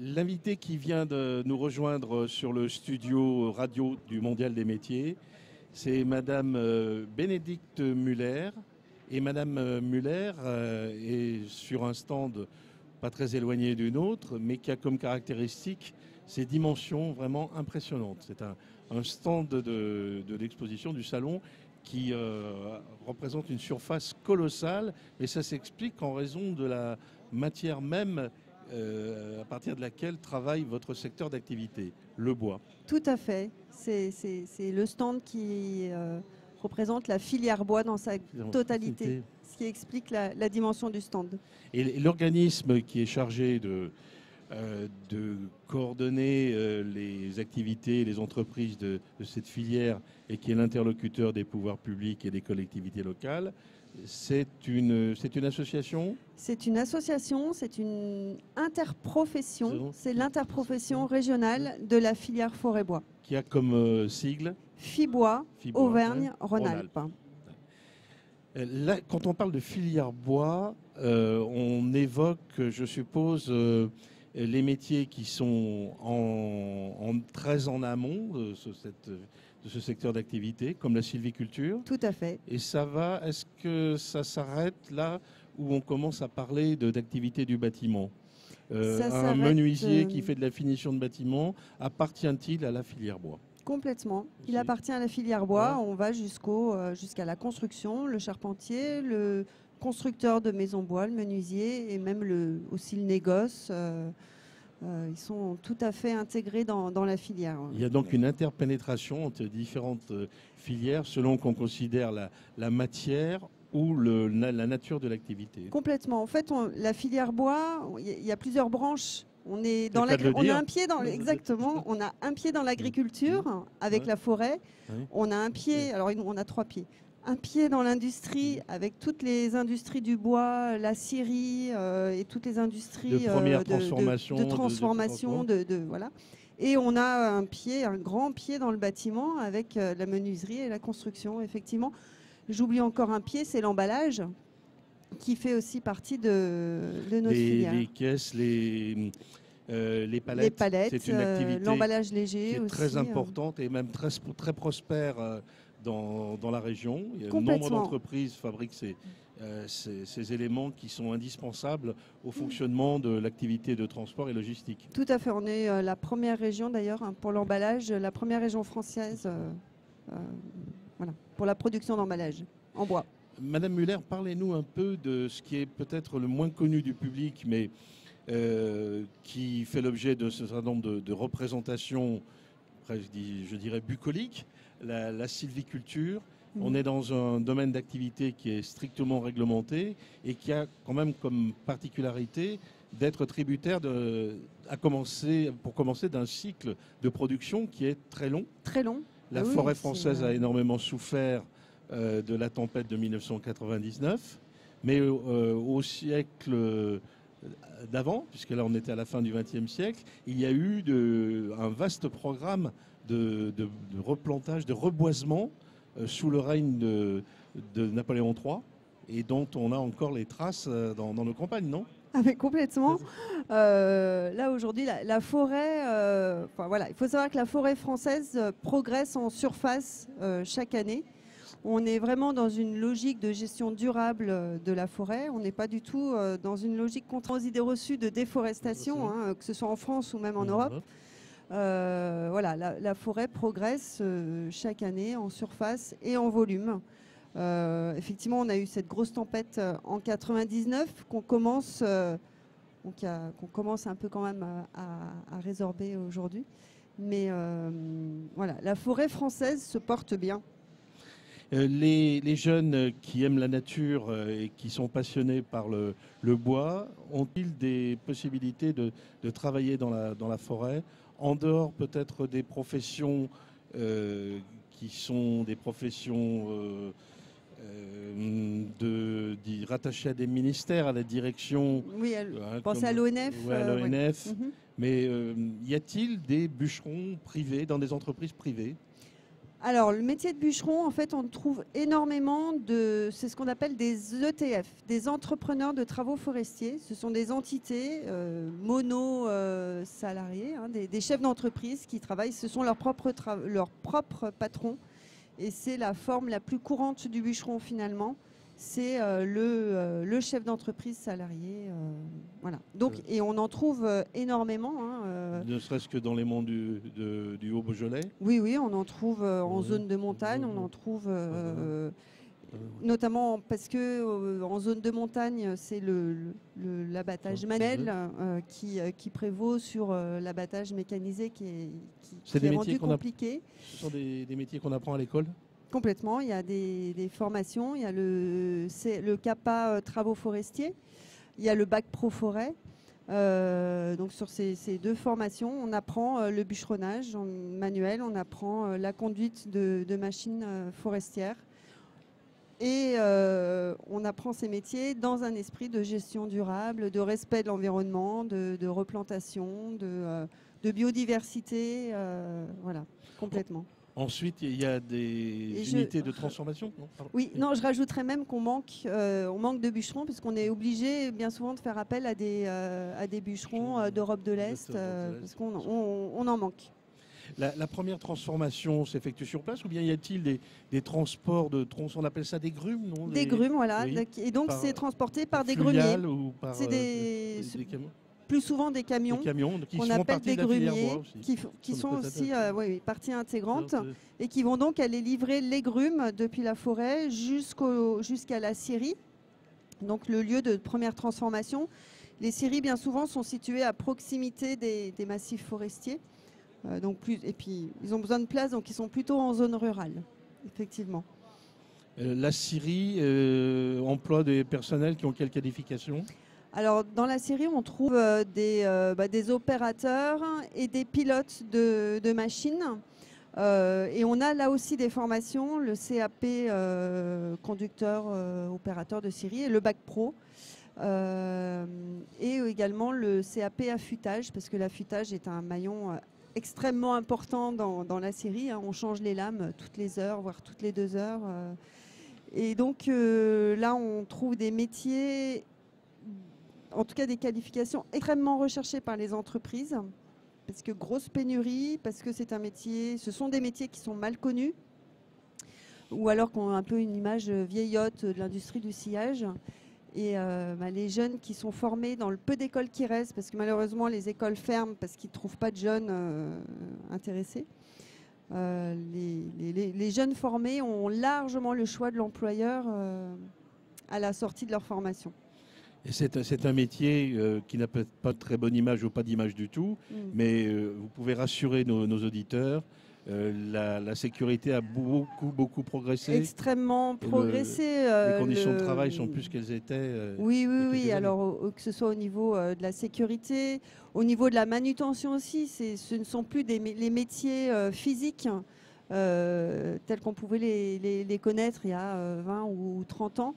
L'invité qui vient de nous rejoindre sur le studio radio du Mondial des métiers, c'est Madame Bénédicte Muller. Et Madame Muller est sur un stand pas très éloigné d'une autre, mais qui a comme caractéristique ces dimensions vraiment impressionnantes. C'est un stand de l'exposition du salon qui représente une surface colossale, et ça s'explique en raison de la matière même à partir de laquelle travaille votre secteur d'activité, le bois. Tout à fait. C'est le stand qui représente la filière bois dans sa totalité, ce qui explique la dimension du stand. Et l'organisme qui est chargé de coordonner les activités, les entreprises de cette filière et qui est l'interlocuteur des pouvoirs publics et des collectivités locales, c'est une association ? C'est une association, c'est une interprofession, c'est l'interprofession régionale de la filière forêt-bois. Qui a comme sigle FIBOIS, Auvergne-Rhône-Alpes. Là, quand on parle de filière bois, on évoque, je suppose, les métiers qui sont très en amont de ce secteur d'activité, comme la sylviculture. Tout à fait. Et ça va, est-ce que ça s'arrête là où on commence à parler d'activité du bâtiment ? Un menuisier qui fait de la finition de bâtiment, appartient-il à la filière bois ? Complètement. Il appartient à la filière bois. Voilà. On va jusqu'à la construction, le charpentier, le constructeur de maisons bois, le menuisier et même aussi le négoce. Ils sont tout à fait intégrés dans la filière. Il y a donc une interpénétration entre différentes filières selon qu'on considère la matière ou la nature de l'activité. Complètement. En fait, la filière bois, il y a plusieurs branches. On a un pied dans exactement. On a un pied dans l'agriculture avec la forêt. On a un pied. Alors on a trois pieds. Un pied dans l'industrie avec toutes les industries du bois, la scierie et toutes les industries de transformation. Voilà. Et on a un grand pied dans le bâtiment avec la menuiserie et la construction. Effectivement, j'oublie encore un pied, c'est l'emballage qui fait aussi partie de notre filière. Les caisses, les palettes, c'est une activité l'emballage léger qui est aussi, très importante et même très prospère dans la région. Il y a nombre d'entreprises qui fabriquent ces éléments qui sont indispensables au fonctionnement de l'activité de transport et logistique. Tout à fait. On est la première région d'ailleurs pour l'emballage, la première région française voilà, pour la production d'emballage en bois. Madame Muller, parlez-nous un peu de ce qui est peut-être le moins connu du public, mais qui fait l'objet de ce certain nombre de représentations, je dirais bucoliques, la sylviculture. On est dans un domaine d'activité qui est strictement réglementé et qui a quand même comme particularité d'être tributaire pour commencer d'un cycle de production qui est très long. Très long. La forêt française a énormément souffert de la tempête de 1999, mais au siècle d'avant, puisque là on était à la fin du XXe siècle, il y a eu un vaste programme de replantage, de reboisement sous le règne de Napoléon III, et dont on a encore les traces dans nos campagnes, non ? Ah mais complètement. Là aujourd'hui, la forêt, voilà, il faut savoir que la forêt française progresse en surface chaque année. On est vraiment dans une logique de gestion durable de la forêt. On n'est pas du tout dans une logique contraire aux idées reçues de déforestation, que ce soit en France ou même en Europe. Voilà, la forêt progresse chaque année en surface et en volume. Effectivement, on a eu cette grosse tempête en 99 qu'on commence un peu quand même à résorber aujourd'hui. Mais voilà, la forêt française se porte bien. Les jeunes qui aiment la nature et qui sont passionnés par le bois, ont-ils des possibilités de travailler dans la forêt, en dehors peut-être des professions qui sont des professions rattachées à des ministères, à la direction. Oui, pensez à l'ONF. À l'ONF. Mais y a-t-il des bûcherons privés dans des entreprises privées ? Alors, le métier de bûcheron, en fait, on trouve énormément c'est ce qu'on appelle des ETF, des entrepreneurs de travaux forestiers. Ce sont des entités mono-salariés, des chefs d'entreprise qui travaillent. Ce sont leurs propres patrons. Et c'est la forme la plus courante du bûcheron, finalement. C'est le chef d'entreprise salarié. Voilà. Donc, et on en trouve énormément. Ne serait-ce que dans les monts du Haut-Beaujolais. Oui, oui, on en trouve en zone de montagne, on en trouve notamment parce que en zone de montagne, c'est l'abattage manuel qui prévaut sur l'abattage mécanisé qui est rendu compliqué. Ce sont des métiers qu'on apprend à l'école. Complètement, il y a des formations, il y a le CAPA travaux forestiers, il y a le bac pro forêt. Donc sur ces deux formations, on apprend le bûcheronnage manuel, on apprend la conduite de machines forestières et on apprend ces métiers dans un esprit de gestion durable, de respect de l'environnement, de replantation, de biodiversité, voilà, complètement. Ensuite, il y a des unités de transformation. Oui, non, je rajouterais même qu'on manque de bûcherons, puisqu'on est obligé bien souvent de faire appel à des bûcherons d'Europe de l'Est, parce qu'on en manque. La première transformation s'effectue sur place, ou bien y a-t-il des transports de tronçons, on appelle ça des grumes, non? Des grumes, voilà. Oui. Et donc c'est transporté par des grumiers. C'est des camions. Plus souvent des camions qu'on appelle des grumiers, qui sont aussi partie intégrante et qui vont donc aller livrer les grumes depuis la forêt jusqu'à la scierie, donc le lieu de première transformation. Les scieries, bien souvent, sont situées à proximité des massifs forestiers. Et puis, ils ont besoin de place, donc ils sont plutôt en zone rurale, effectivement. La scierie emploie des personnels qui ont quelle qualification ? Alors, dans la scierie, on trouve des opérateurs et des pilotes de machines. Et on a là aussi des formations, le CAP conducteur opérateur de scierie et le bac pro. Et également le CAP affûtage, parce que l'affûtage est un maillon extrêmement important dans la scierie. On change les lames toutes les heures, voire toutes les 2 heures. Et donc là, on trouve des métiers, en tout cas des qualifications extrêmement recherchées par les entreprises, parce que grosse pénurie, parce que ce sont des métiers qui sont mal connus, ou alors qui ont un peu une image vieillotte de l'industrie du sciage. Et les jeunes qui sont formés dans le peu d'écoles qui restent, parce que malheureusement les écoles ferment parce qu'ils ne trouvent pas de jeunes intéressés. Les jeunes formés ont largement le choix de l'employeur à la sortie de leur formation. Et c'est un métier qui n'a peut-être pas de très bonne image ou pas d'image du tout, mais vous pouvez rassurer nos auditeurs. La sécurité a beaucoup progressé. Extrêmement progressé. Les conditions de travail sont plus qu'elles étaient. Oui. Alors, que ce soit au niveau de la sécurité, au niveau de la manutention aussi, ce ne sont plus les métiers physiques tels qu'on pouvait les connaître il y a 20 ou 30 ans.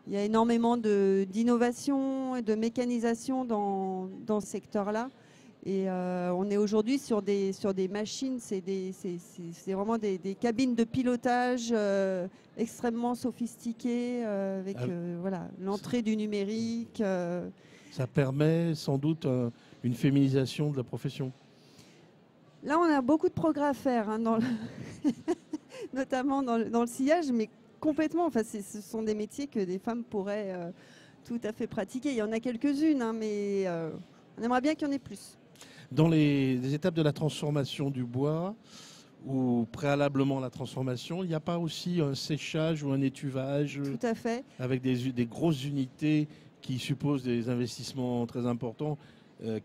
Il y a énormément d'innovation et de mécanisation dans ce secteur-là. Et on est aujourd'hui sur des machines, c'est vraiment des cabines de pilotage extrêmement sophistiquées avec l'entrée du numérique. Ça permet sans doute une féminisation de la profession. Là, on a beaucoup de progrès à faire, notamment dans le sillage, mais complètement. Enfin, ce sont des métiers que des femmes pourraient tout à fait pratiquer. Il y en a quelques-unes, mais on aimerait bien qu'il y en ait plus. Dans les étapes de la transformation du bois, ou préalablement à la transformation, il n'y a pas aussi un séchage ou un étuvage? Tout à fait. Avec des grosses unités qui supposent des investissements très importants,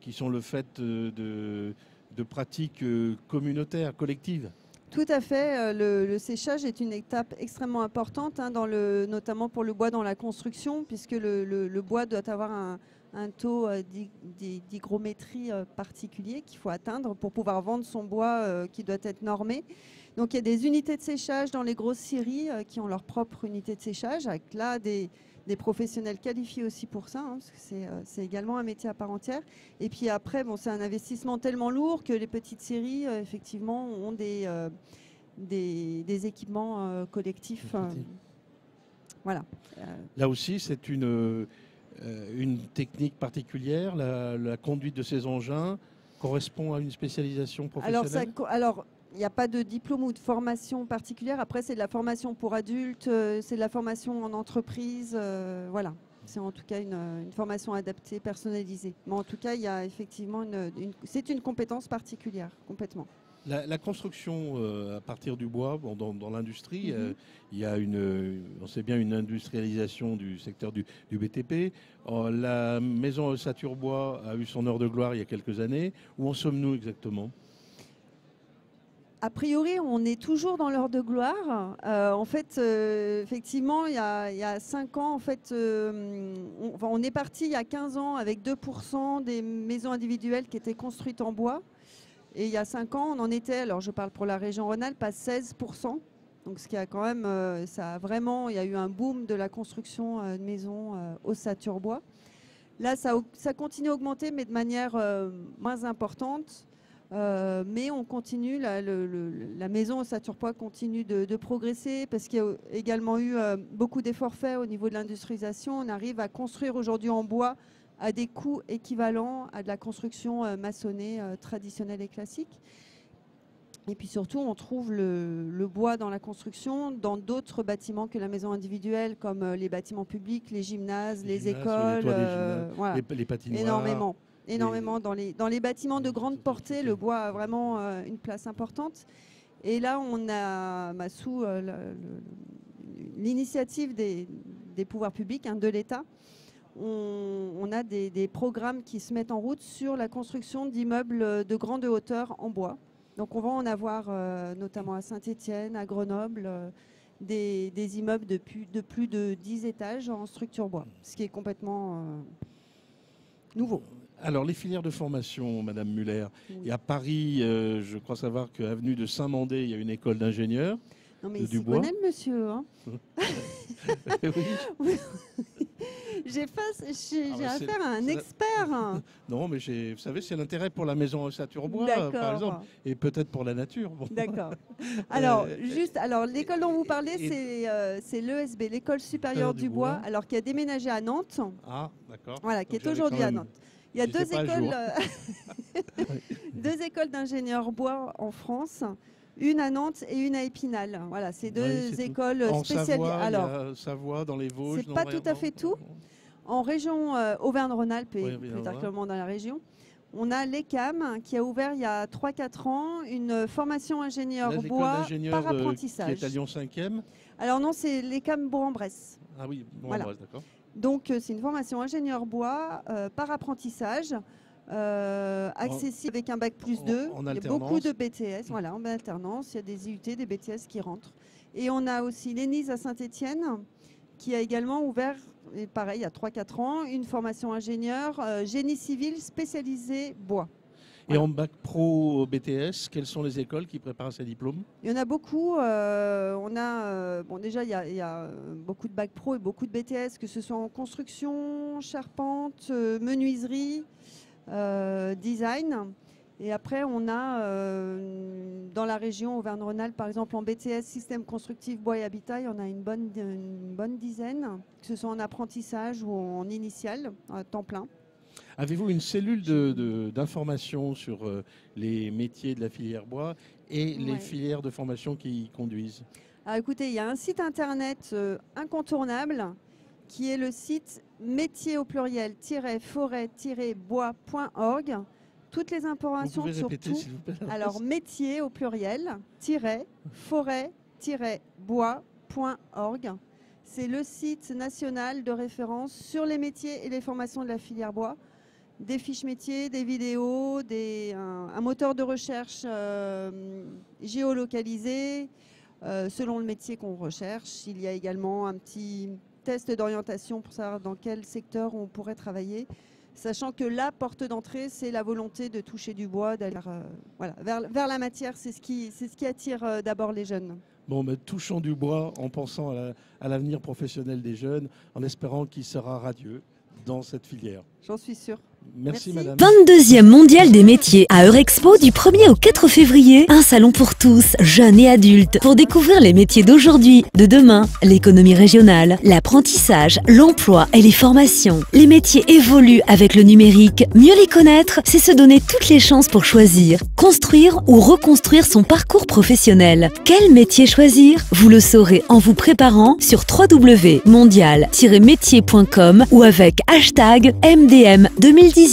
qui sont le fait de pratiques communautaires, collectives. Tout à fait. Le séchage est une étape extrêmement importante, notamment pour le bois dans la construction, puisque le bois doit avoir un taux d'hygrométrie particulier qu'il faut atteindre pour pouvoir vendre son bois qui doit être normé. Donc il y a des unités de séchage dans les grosses scieries qui ont leur propre unité de séchage, avec là des professionnels qualifiés aussi pour ça, parce que c'est également un métier à part entière. Et puis après, c'est un investissement tellement lourd que les petites scieries, effectivement, ont des équipements collectifs. Voilà. Là aussi, c'est une technique particulière. La conduite de ces engins correspond à une spécialisation professionnelle. Alors, il n'y a pas de diplôme ou de formation particulière. Après, c'est de la formation pour adultes, c'est de la formation en entreprise. Voilà. C'est en tout cas une formation adaptée, personnalisée. Mais en tout cas, il y a effectivement c'est une compétence particulière, complètement. La construction à partir du bois, dans l'industrie, il y a on sait bien une industrialisation du secteur du BTP. La maison Ossature Bois a eu son heure de gloire il y a quelques années. Où en sommes-nous exactement ? A priori, on est toujours dans l'heure de gloire. En fait, effectivement, il y a 5 ans, en fait, on est parti il y a 15 ans avec 2% des maisons individuelles qui étaient construites en bois. Et il y a 5 ans, on en était, alors je parle pour la région Rhône-Alpes, à 16%. Donc ce qui a quand même, il y a eu un boom de la construction de maisons ossature bois. Là, ça continue à augmenter, mais de manière moins importante. Mais on continue, la maison ossature bois continue de progresser parce qu'il y a également eu beaucoup d'efforts faits au niveau de l'industrialisation. On arrive à construire aujourd'hui en bois à des coûts équivalents à de la construction maçonnée traditionnelle et classique. Et puis surtout, on trouve le bois dans la construction, dans d'autres bâtiments que la maison individuelle, comme les bâtiments publics, les gymnases, les écoles, voilà. les patinoires. Énormément. Dans les bâtiments de grande portée, le bois a vraiment une place importante. Et là, on a, sous l'initiative des pouvoirs publics, de l'État, on a des programmes qui se mettent en route sur la construction d'immeubles de grande hauteur en bois. Donc on va en avoir notamment à Saint-Étienne, à Grenoble, des immeubles de plus de 10 étages en structure bois, ce qui est complètement nouveau. Alors, les filières de formation, Madame Muller, oui. Et à Paris, je crois savoir qu'à avenue de Saint-Mandé, il y a une école d'ingénieurs. Non, mais il connaît le monsieur. Hein. Oui. J'ai affaire à un expert. Non, mais vous savez, c'est l'intérêt pour la maison ossature bois, par exemple, et peut-être pour la nature. Bon. D'accord. Alors, l'école dont vous parlez, c'est l'ESB, l'École supérieure du bois, alors qui a déménagé à Nantes. Ah, d'accord. Voilà, qui est aujourd'hui à Nantes. Il y a deux écoles d'ingénieurs bois en France. Une à Nantes et une à Épinal. Voilà, c'est deux écoles spécialisées. Alors, Savoie, dans les Vosges. C'est pas tout à fait tout. En région Auvergne-Rhône-Alpes et plus particulièrement dans la région, on a l'ECAM qui a ouvert il y a 3-4 ans une formation ingénieur bois par apprentissage. Qui est à Lyon 5e. Alors non, c'est l'ECAM Bourg-en-Bresse. Ah oui, Bourg-en-Bresse, d'accord. Donc c'est une formation ingénieur bois par apprentissage. Accessible avec un bac plus 2, il y a beaucoup de BTS, voilà, en alternance, il y a des IUT, des BTS qui rentrent. Et on a aussi l'ENIS à Saint-Étienne qui a également ouvert, et pareil, il y a 3-4 ans, une formation ingénieur génie civil spécialisé bois. Et voilà. En bac pro BTS, quelles sont les écoles qui préparent ces diplômes? Il y en a beaucoup. Déjà, il y a beaucoup de bac pro et beaucoup de BTS, que ce soit en construction, charpente, menuiserie, design. Et après, on a dans la région Auvergne-Rhône-Alpes, par exemple, en BTS, système constructif, bois et habitat, il y en a une bonne dizaine, que ce soit en apprentissage ou en initial, à temps plein. Avez-vous une cellule d'information sur les métiers de la filière bois et les filières de formation qui y conduisent? Alors, écoutez, il y a un site internet incontournable qui est le site métier au pluriel -forêt-bois.org. Toutes les informations vous pouvez sur répéter, tout. S'il vous plaît, alors, métier au pluriel -forêt-bois.org. C'est le site national de référence sur les métiers et les formations de la filière bois. Des fiches métiers, des vidéos, un moteur de recherche géolocalisé selon le métier qu'on recherche. Il y a également un petit test d'orientation pour savoir dans quel secteur on pourrait travailler, sachant que la porte d'entrée, c'est la volonté de toucher du bois, d'aller vers la matière. C'est ce qui attire d'abord les jeunes. Bon, mais touchons du bois en pensant à l'avenir professionnel des jeunes, en espérant qu'il sera radieux dans cette filière. J'en suis sûre. Merci madame. 22e mondial des métiers à Eurexpo du 1er au 4 février. Un salon pour tous, jeunes et adultes, pour découvrir les métiers d'aujourd'hui, de demain, l'économie régionale, l'apprentissage, l'emploi et les formations. Les métiers évoluent avec le numérique. Mieux les connaître, c'est se donner toutes les chances pour choisir, construire ou reconstruire son parcours professionnel. Quel métier choisir? Vous le saurez en vous préparant sur www.mondial-métier.com ou avec #MDM 2018.